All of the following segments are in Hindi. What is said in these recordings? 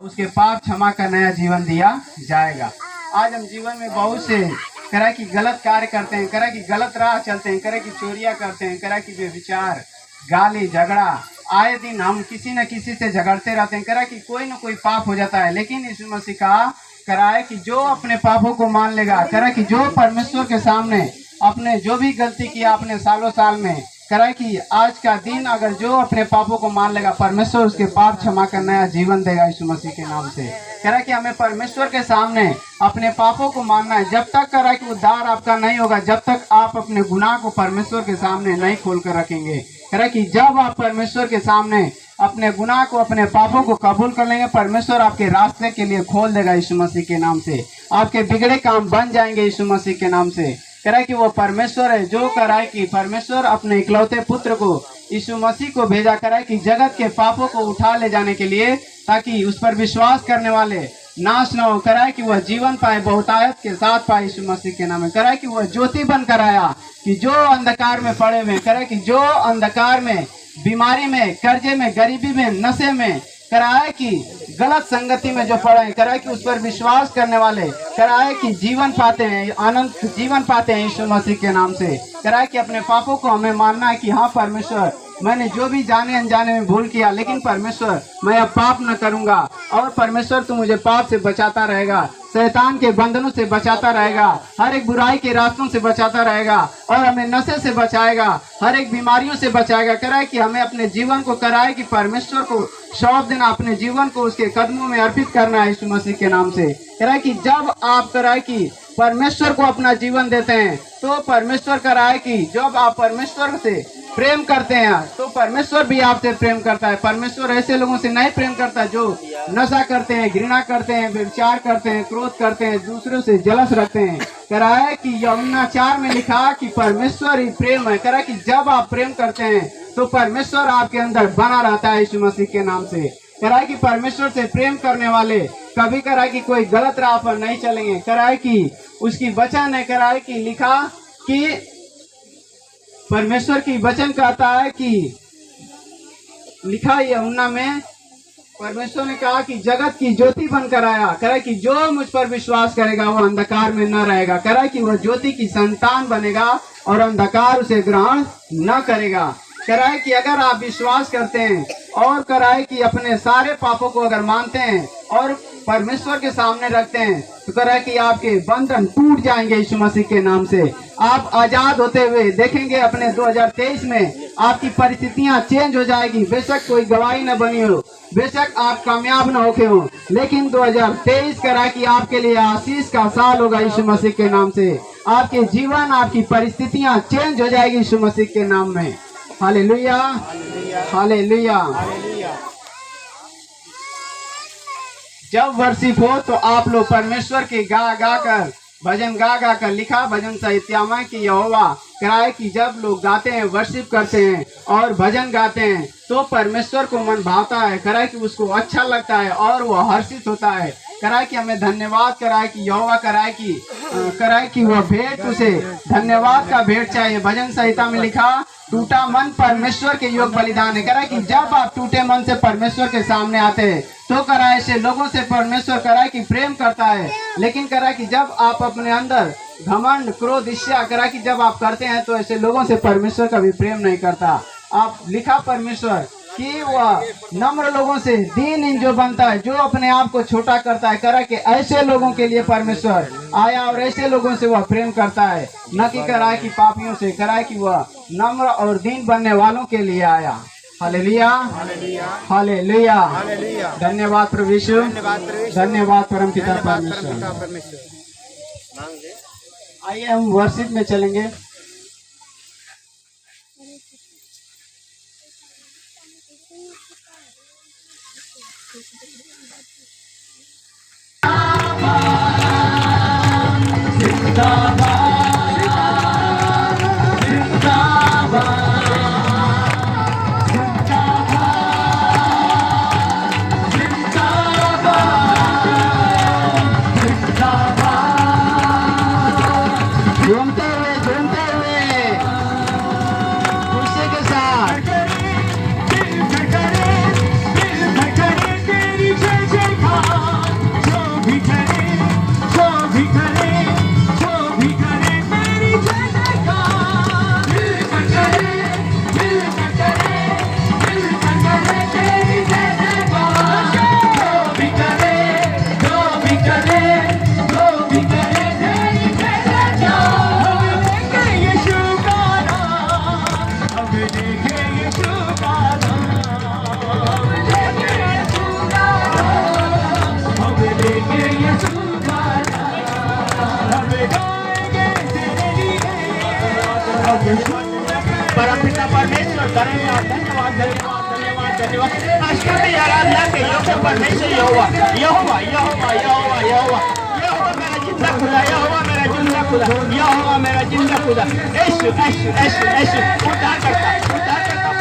उसके पाप क्षमा का नया जीवन दिया जाएगा। आज हम जीवन में बहुत से तरह की गलत कार्य करते हैं, तरह की गलत राह चलते हैं, तरह की चोरियां करते हैं, तरह की व्यभिचार, गाली, झगड़ा, आए दिन हम किसी न किसी से झगड़ते रहते हैं, तरह की कोई न कोई पाप हो जाता है। लेकिन यीशु मसीह का कराए कि जो अपने पापों को मान लेगा, करा कि जो परमेश्वर के सामने अपने जो भी गलती किया अपने सालों साल में, करा कि आज का दिन अगर जो अपने पापों को मान लेगा, परमेश्वर उसके पाप क्षमा कर नया जीवन देगा यीशु मसीह के नाम से। करा कि हमें परमेश्वर के सामने अपने पापों को मानना है। जब तक करा कि उद्धार आपका नहीं होगा, जब तक आप अपने गुनाह को परमेश्वर के सामने नहीं खोल कर रखेंगे। करा कि जब आप परमेश्वर के सामने अपने गुनाह को, अपने पापों को कबूल कर लेंगे, परमेश्वर आपके रास्ते के लिए खोल देगा यीशु मसीह के नाम से। आपके बिगड़े काम बन जाएंगे यीशु मसीह के नाम से। करा कि वो परमेश्वर है जो कराए कि परमेश्वर अपने इकलौते पुत्र को यीशु मसीह को भेजा, कराए कि जगत के पापों को उठा ले जाने के लिए, ताकि उस पर विश्वास करने वाले नाश न हो। कराए कि वह जीवन पाए, बहुतायत के साथ पाए यीशु मसीह के नाम में। कराए कि वह ज्योति बनकर आया कि जो अंधकार में पड़े हुए, कराए कि जो अंधकार में, बीमारी में, कर्जे में, गरीबी में, नशे में, कराए कि गलत संगति में जो पड़े, कराए कि उस पर विश्वास करने वाले, कराए कि जीवन पाते हैं, अनंत जीवन पाते हैं यीशु मसीह के नाम से। कराए कि अपने पापों को हमें मानना है कि हाँ परमेश्वर, मैंने जो भी जाने अनजाने में भूल किया, लेकिन परमेश्वर मैं अब पाप न करूंगा, और परमेश्वर तू मुझे पाप से बचाता रहेगा, शैतान के बंधनों से बचाता रहेगा, हर एक बुराई के रास्तों से बचाता रहेगा, और हमें नशे से बचाएगा, हर एक बीमारियों से बचाएगा। कराए कि हमें अपने जीवन को, कराए कि परमेश्वर को सौंप देना, अपने जीवन को उसके कदमों में अर्पित करना है यीशु मसीह के नाम से। कराए कि जब आप कराए कि परमेश्वर को अपना जीवन देते हैं, तो परमेश्वर कराए कि जब आप परमेश्वर से प्रेम करते हैं, तो परमेश्वर भी आपसे प्रेम करता है। परमेश्वर ऐसे लोगों से नहीं प्रेम करता जो नशा करते हैं, घृणा करते हैं, व्यभिचार करते हैं, क्रोध करते हैं, दूसरों से जलस रखते हैं। कराए कि यूहन्ना 4 में लिखा कि परमेश्वर ही प्रेम है। कराए कि जब आप प्रेम करते हैं तो परमेश्वर आपके अंदर बना रहता है यीशु मसीह के नाम से। कराए कि परमेश्वर से प्रेम करने वाले कभी कराए कि कोई गलत राह पर नहीं चलेंगे। कराए कि उसकी वचन है, कराए कि लिखा कि परमेश्वर की वचन कहता है कि लिखा यूहन्ना में, परमेश्वर ने कहा कि जगत की ज्योति बनकर आया। करे कि जो मुझ पर विश्वास करेगा वो अंधकार में न रहेगा। करे कि वह ज्योति की संतान बनेगा और अंधकार उसे ग्रहण न करेगा। कराए कि अगर आप विश्वास करते हैं और कराए कि अपने सारे पापों को अगर मानते हैं और परमेश्वर के सामने रखते हैं, तो कराए कि आपके बंधन टूट जाएंगे यीशु मसीह के नाम से। आप आजाद होते हुए देखेंगे अपने 2023 में। आपकी परिस्थितियां चेंज हो जाएगी। बेशक कोई गवाही न बनी हो, बेशक आप कामयाब न होके हो, लेकिन 2023 कराए कि आपके लिए आशीष का साल होगा यीशु मसीह के नाम से। आपके जीवन, आपकी परिस्थितियां चेंज हो जाएगी यीशु मसीह के नाम में। Hallelujah, hallelujah. जब वर्शिप हो तो आप लोग परमेश्वर के गा गा कर, भजन गा गा कर, लिखा भजन साहित्य में कि यहोवा कराए कि जब लोग गाते हैं, वर्शिप करते हैं और भजन गाते हैं, तो परमेश्वर को मन भाता है। कराए कि उसको अच्छा लगता है और वह हर्षित होता है। कराए कि हमें धन्यवाद कराए कि यहोवा कराए कि वह भेंट, उसे धन्यवाद का भेंट चाहिए। भजन संहिता में लिखा, टूटा मन परमेश्वर के योग बलिदान है। कराए कि जब आप टूटे मन से परमेश्वर के सामने आते हैं, तो कराए से लोगों से परमेश्वर कराए कि प्रेम करता है। लेकिन कराए कि जब आप अपने अंदर घमंड, क्रोध, ईर्ष्या कराए कि जब आप करते हैं, तो ऐसे लोगों से परमेश्वर कभी प्रेम नहीं करता। आप लिखा परमेश्वर कि वह नम्र लोगों से दीन जो बनता है, जो अपने आप को छोटा करता है। करा कि ऐसे लोगों के लिए परमेश्वर आया और ऐसे लोगों से वह प्रेम करता है, न कि कराए कि पापियों से। कराए कि वह नम्र और दीन बनने वालों के लिए आया। Hallelujah, hallelujah. धन्यवाद प्रभु यीशु, धन्यवाद परम पिता परमेश्वर। आइए हम वर्शिप में चलेंगे। धन्यवाद। स्तुति आराधना के योग्य परमेश्वर यहोवा, यहोवा, यहोवा, यहोवा, यहोवा, यहोवा मेरा जिंदा खुदा, यहोवा मेरा जिंदा खुदा, यहोवा मेरा जिंदा खुदा। यीशु यीशु यीशु यीशु उद्धार करता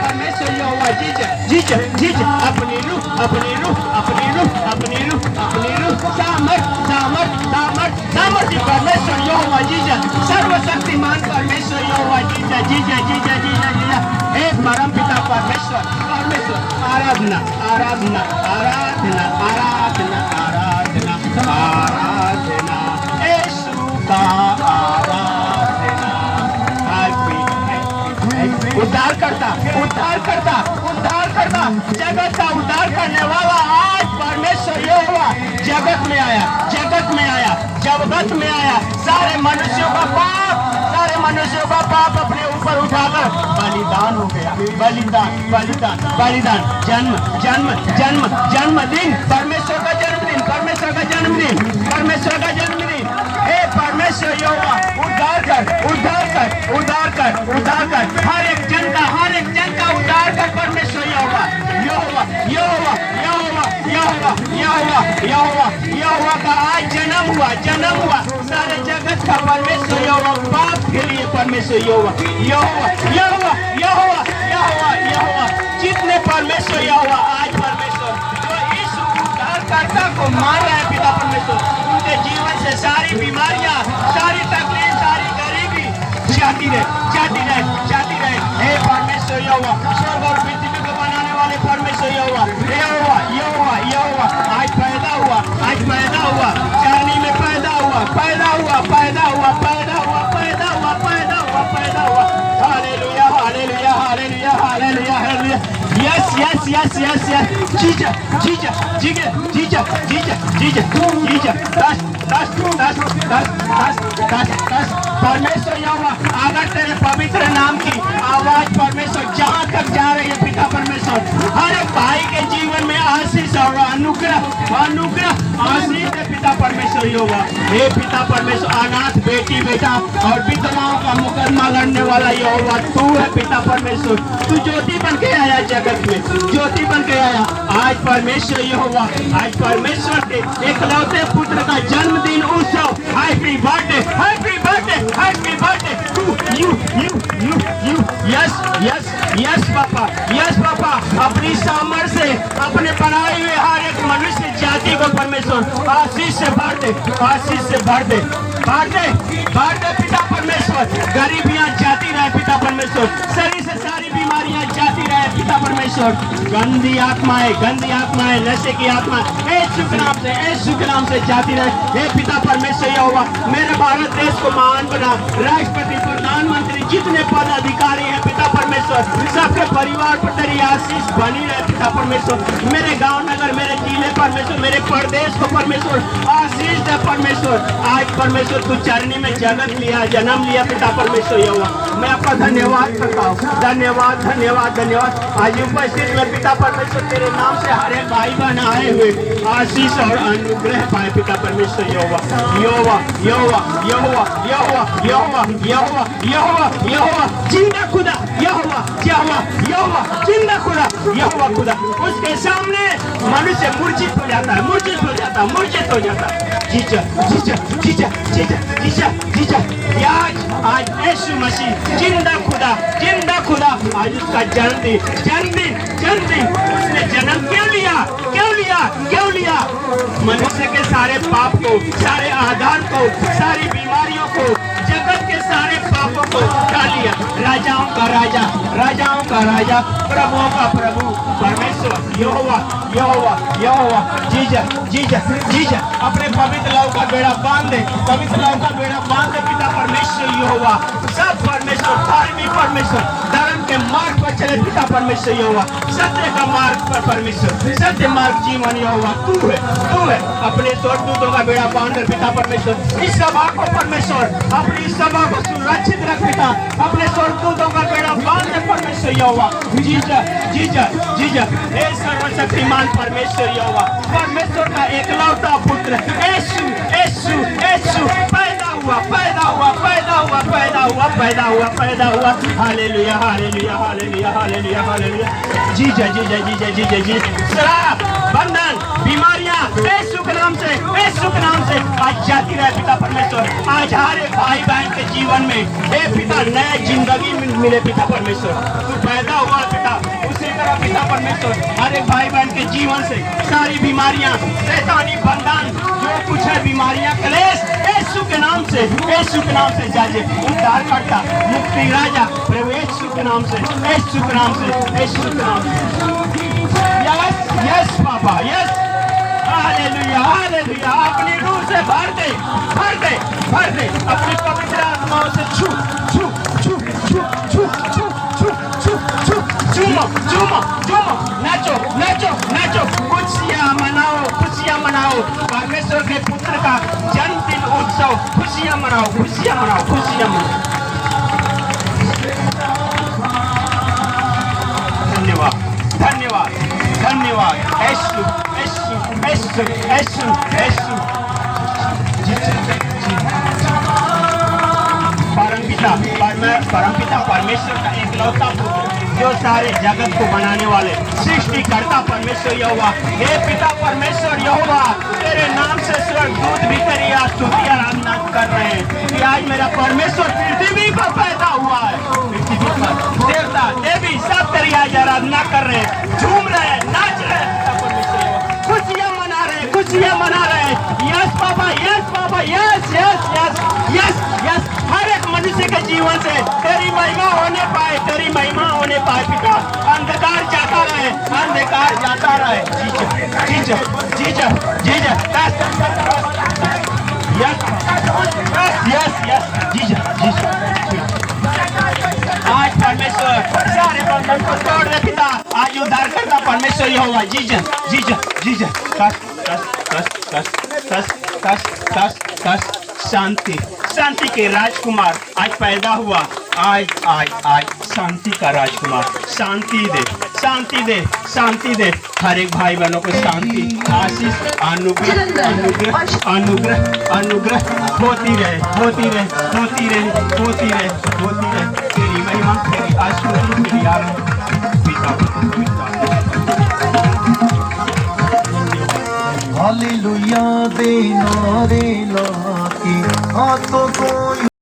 परमेश्वर यहोवा। जीजा जीजा जीजा अपनी रूह अपनी रूह अपनी रूह अपनी रूह अपनी रूह सामर्थ सामर्थ सामर्थ सामर्थ्य परमेश्वर यहोवा। जीजा सर्वशक्तिमान परमेश्वर यहोवा। जीजा जीजा जीजा जीजा जीजा हे परम पिता परमेश्वर परमेश्वर। आराधना आराधना आराधना आराधना आराधना आराधना यीशु का आराधना। उद्धार करता उद्धार करता उद्धार करता जगत का उद्धार करने वाला आज परमेश्वर यहोवा जगत में आया, जगत में आया, जगत में आया। सारे मनुष्यों का पाप अपने ऊपर उठाकर बलिदान हो गया। बलिदान बलिदान बलिदान जन्म जन्म जन्म जन्मदिन परमेश्वर का जन्मदिन परमेश्वर का जन्मदिन परमेश्वर का जन्मदिन। हे परमेश्वर यहोवा उद्धार कर उद्धार कर उद्धार कर उद्धार कर हर एक जन का उद्धार कर परमेश्वर यहोवा। यहोवा यहोवा यहोवा यहोवा यहोवा यहोवा यहोवा का आज जन्म हुआ सारे जगत का परमेश्वर यहोवा पाप के लिए परमेश्वर यहोवा यहोवा यहोवा यहोवा यहोवा यहोवा। जितने परमेश्वर यहोवा आज परमेश्वर जो इस उद्धारकर्ता को मान रहे हैं पिता परमेश्वर, उनके जीवन से सारी बीमारियां सारी तकलीफ सारी गरीबी जाती रहे जाती रहे जाती रहे। हे परमेश्वर यहोवा स्वर्ग और पृथ्वी को बनाने वाले परमेश्वर यहोवा यहोवा यहोवा यहोवा आज पैदा हुआ चरनी में पैदा हुआ पैदा हुआ पैदा हुआ पैदा हुआ पैदा हुआ पैदा हुआ पैदा हुआ। Hallelujah hallelujah hallelujah hallelujah hallelujah. Yes yes yes yes yes जीजा जीजा जीजा जीजा जीजा जीजा जीजा दस दस दस दस दस दस दस। परमेश्वर यहोवा अगर तेरे पवित्र नाम की आवाज परमेश्वर जहाँ तक जा रही है पिता परमेश्वर हर एक भाई के जीवन में आशीष और अनुग्रह अनुग्रह आशीष है पिता परमेश्वर यहोवा। हे पिता परमेश्वर अनाथ बेटी बेटा और विधवाओं का मुकदमा लड़ने वाला यहोवा तू है पिता परमेश्वर। तू ज्योति बन के आया जगत में, ज्योति बन के आया। आज परमेश्वर यहोवा आज परमेश्वर के एकलौते पुत्र का जन्मदिन उत्सव। Happy birthday happy birthday happy birthday to you you you you. Yes yes yes papa yes papa. अपनी सामर्थ से अपने बनाए हुए हर एक मनुष्य जाति को परमेश्वर आशीष से भर दे आशीष से भर दे भर दे भर दे पिता परमेश्वर। गरीबियां जाती रहे पिता परमेश्वर, शरीर से सारी बीमारियां जाती रहे पिता परमेश्वर। गंदी आत्माएं नशे की आत्मा यीशु के नाम से जाती रहे। हे पिता परमेश्वर यहोवा मेरे भारत देश को महान बना। राष्ट्रपति प्रधानमंत्री जितने पद अधिकारी हैं पिता परमेश्वर सबके परिवार पर तेरी आशीष बनी रहे पिता परमेश्वर। मेरे गांव नगर मेरे जिले परमेश्वर मेरे प्रदेश को परमेश्वर आशीष दे परमेश्वर। आज परमेश्वर तू चरनी में जगत लिया जन्म लिया पिता परमेश्वर यहोवा। मैं आपका धन्यवाद करता हूँ धन्यवाद धन्यवाद धन्यवाद। आज उपस्थित में पिता परमेश्वर तेरे नाम से हर एक भाई बहन आए हुए आशीष और अनुग्रह पाए पिता परमेश्वर यहोवा यहोवा यहोवा यहोवा यहोवा यहोवा यहोवा यहोवा यहोवा जिंदा खुदा यहोवा यहोवा यहोवा जिंदा खुदा यहोवा खुदा। उसके सामने मनुष्य मूर्छित हो जाता है मूर्छित हो जाता है मूर्छित हो जाता है। जीजा जीजा जीजा जीजा जीजा जीजा। आज यीशु मसीह जिंदा खुदा आज उसका जन्मदिन जन्मदिन जन्मदिन। उसने जन्म क्यों लिया क्यों लिया क्यों लिया? मनुष्य के सारे पाप को सारे आधार को सारी बीमारियों को जगत के सारे पापों को उठा लिया। राजाओं का राजा प्रभुओं का प्रभु परमेश्वर यहोवा यहोवा यहोवा। जीजा जीजा जीजा अपने पवित्र लहू का बेड़ा बांध दे पवित्र लहू का बेड़ा बांध दे पिता परमेश्वर यहोवा। सब परमेश्वर धार्मिक परमेश्वर धर्म के मार्ग पर चले पिता परमेश्वर यहोवा। सत्य का मार्ग पर परमेश्वर सत्य मार्ग जीवन यहोवा तू है अपने स्वर्गदूतों का बेड़ा बांध दे पिता परमेश्वर। इस सभा को परमेश्वर अपनी सभा को सुरक्षित रख पिता अपने स्वर्गदूतों का बेड़ा बांध दे परमेश्वर यहोवा। जीजा जीजा जीजा हे सर्वशक्तिमान परमेश्वर यहोवा परमेश्वर का एकलौता पुत्र यीशु यीशु यीशु पैदा हुआ पैदा हुआ पैदा हुआ पैदा हुआ पैदा हुआ। Hallelujah hallelujah hallelujah hallelujah hallelujah. जी जय जी जय जी जय जी जय जी। श्राप, बंधन, बीमारियां यीशु के नाम से, यीशु के नाम से आज जाती रहे पिता परमेश्वर। आज हर एक भाई बहन के जीवन में हे पिता नए जिंदगी मिले पिता परमेश्वर। तू पैदा हुआ पिता, उसी तरह पिता परमेश्वर हर एक भाई बहन के जीवन से सारी बीमारियां, शैतानी बंधन, जो कुछ है बीमारियां, क्लेश यीशु के नाम से, यीशु के नाम से जाजे उद्धारकर्ता, मुक्ति राजा प्रभु यीशु के नाम से, यीशु के नाम से, यीशु के नाम से। Yes yes papa yes. Hallelujah hallelujah. अपनी रूह से भर दे, भर दे, भर दे अपनी पवित्र आत्माओं से। छू छू छू छू छू छू छू छू छू चूमो चूमो चूमो। नाचो नाचो नाचो। खुशियां मनाओ, खुशियां मनाओ। परमेश्वर के पुत्र का जन्मदिन उत्सव, खुशियां मनाओ, खुशियां मनाओ, खुशियां मनाओ। धन्यवाद धन्यवाद धन्यवाद। यीशु यीशु यीशु यीशु यीशु। परमपिता परमेश्वर का एकलौता पुत्र, जो सारे जगत को बनाने वाले सृष्टिकर्ता परमेश्वर यहोवा, हे पिता परमेश्वर यहोवा, तेरे नाम से स्वर्गदूत भी तेरी स्तुति आराधना कर रहे हैं कि आज मेरा परमेश्वर पृथ्वी पर पैदा हुआ है। पृथ्वी पर देवता देवी सब तेरी आज आराधना कर रहे हैं, झूम रहे हैं, नाच रहे हैं पिता परमेश्वर। खुशियां मना रहे हैं, खुशियां मना रहे हैं। Yes papa yes yes yes yes yes. हर एक मनुष्य के जीवन से तेरी महिमा होने पाए, तेरी महिमा होने पाए पिता। अंधकार जाता रहे, अंधकार जाता रहे। जीजा जीजा जीजा यस यस यस जीजा जीजा। आज परमेश्वर सारे बंधन को तोड़ दे पिता। आज उद्धार करता परमेश्वर यहोवा। जीजा जीजा जीजा। कस कस कस कस कस कस कस कस। शांति शांति के राजकुमार आज पैदा हुआ। आज आज आज शांति का राजकुमार। शांति दे, शांति दे, शांति दे। हर एक भाई बहनों को शांति, आशीष, अनुग्रह अनुग्रह अनुग्रह अनुग्रह होती रहे, होती रहे, होती रहे, होती रहे, होती रहे। तेरी महिमा, तेरी आशीष, तेरी आराधना हालेलुया दे नारे लाके हाथों को